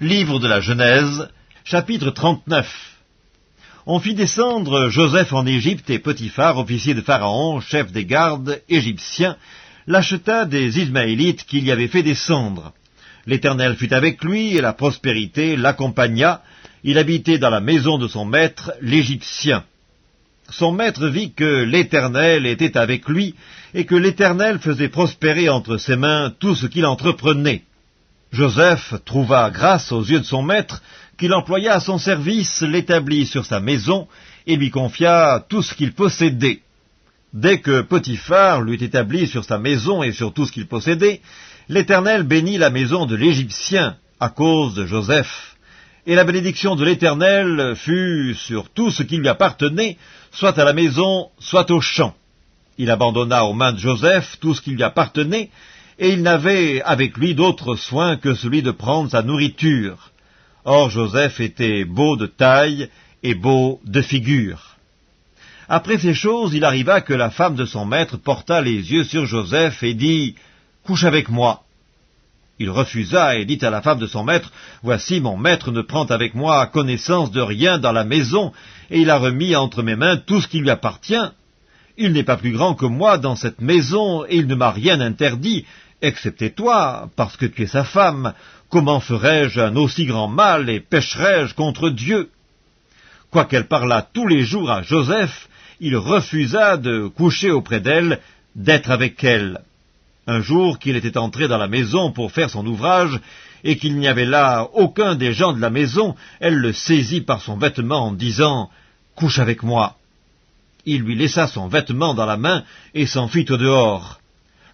Livre de la Genèse, chapitre 39. On fit descendre Joseph en Égypte, et Potiphar, officier de Pharaon, chef des gardes égyptiens, l'acheta des Ismaélites qu'il y avait fait descendre. L'Éternel fut avec lui, et la prospérité l'accompagna. Il habitait dans la maison de son maître, l'Égyptien. Son maître vit que l'Éternel était avec lui, et que l'Éternel faisait prospérer entre ses mains tout ce qu'il entreprenait. Joseph trouva grâce aux yeux de son maître, qu'il employa à son service, l'établit sur sa maison, et lui confia tout ce qu'il possédait. Dès que Potiphar l'eut établi sur sa maison et sur tout ce qu'il possédait, l'Éternel bénit la maison de l'Égyptien à cause de Joseph. Et la bénédiction de l'Éternel fut sur tout ce qui lui appartenait, soit à la maison, soit au champ. Il abandonna aux mains de Joseph tout ce qui lui appartenait, et il n'avait avec lui d'autre soin que celui de prendre sa nourriture. Or Joseph était beau de taille et beau de figure. Après ces choses, il arriva que la femme de son maître porta les yeux sur Joseph et dit « Couche avec moi ». Il refusa et dit à la femme de son maître « Voici, mon maître ne prend avec moi connaissance de rien dans la maison, et il a remis entre mes mains tout ce qui lui appartient. Il n'est pas plus grand que moi dans cette maison, et il ne m'a rien interdit, excepté toi, parce que tu es sa femme. Comment ferais-je un aussi grand mal, et pécherais-je contre Dieu ?» Quoiqu'elle parlât tous les jours à Joseph, il refusa de coucher auprès d'elle, d'être avec elle. Un jour qu'il était entré dans la maison pour faire son ouvrage, et qu'il n'y avait là aucun des gens de la maison, elle le saisit par son vêtement en disant « Couche avec moi ». Il lui laissa son vêtement dans la main et s'enfuit au dehors.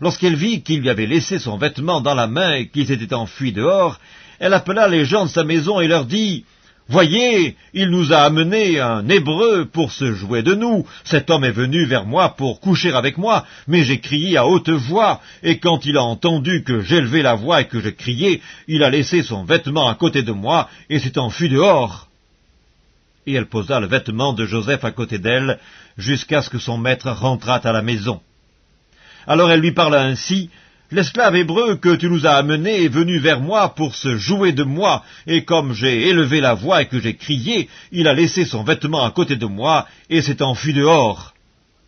Lorsqu'elle vit qu'il lui avait laissé son vêtement dans la main et qu'il s'était enfui dehors, elle appela les gens de sa maison et leur dit « Voyez, il nous a amené un Hébreu pour se jouer de nous. Cet homme est venu vers moi pour coucher avec moi, mais j'ai crié à haute voix, et quand il a entendu que j'élevais la voix et que je criais, il a laissé son vêtement à côté de moi et s'est enfui dehors. » Et elle posa le vêtement de Joseph à côté d'elle, jusqu'à ce que son maître rentrât à la maison. Alors elle lui parla ainsi, « L'esclave hébreu que tu nous as amené est venu vers moi pour se jouer de moi, et comme j'ai élevé la voix et que j'ai crié, il a laissé son vêtement à côté de moi et s'est enfui dehors. »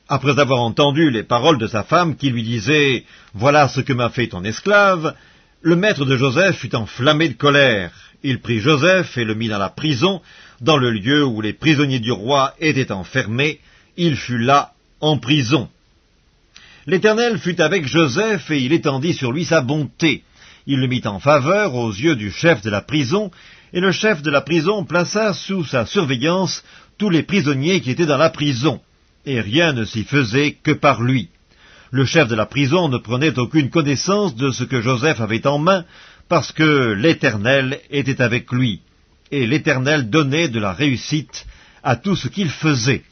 Après avoir entendu les paroles de sa femme qui lui disait, « Voilà ce que m'a fait ton esclave », le maître de Joseph fut enflammé de colère. Il prit Joseph et le mit dans la prison, dans le lieu où les prisonniers du roi étaient enfermés. Il fut là, en prison. L'Éternel fut avec Joseph, et il étendit sur lui sa bonté. Il le mit en faveur aux yeux du chef de la prison, et le chef de la prison plaça sous sa surveillance tous les prisonniers qui étaient dans la prison, et rien ne s'y faisait que par lui. Le chef de la prison ne prenait aucune connaissance de ce que Joseph avait en main, parce que l'Éternel était avec lui, et l'Éternel donnait de la réussite à tout ce qu'il faisait.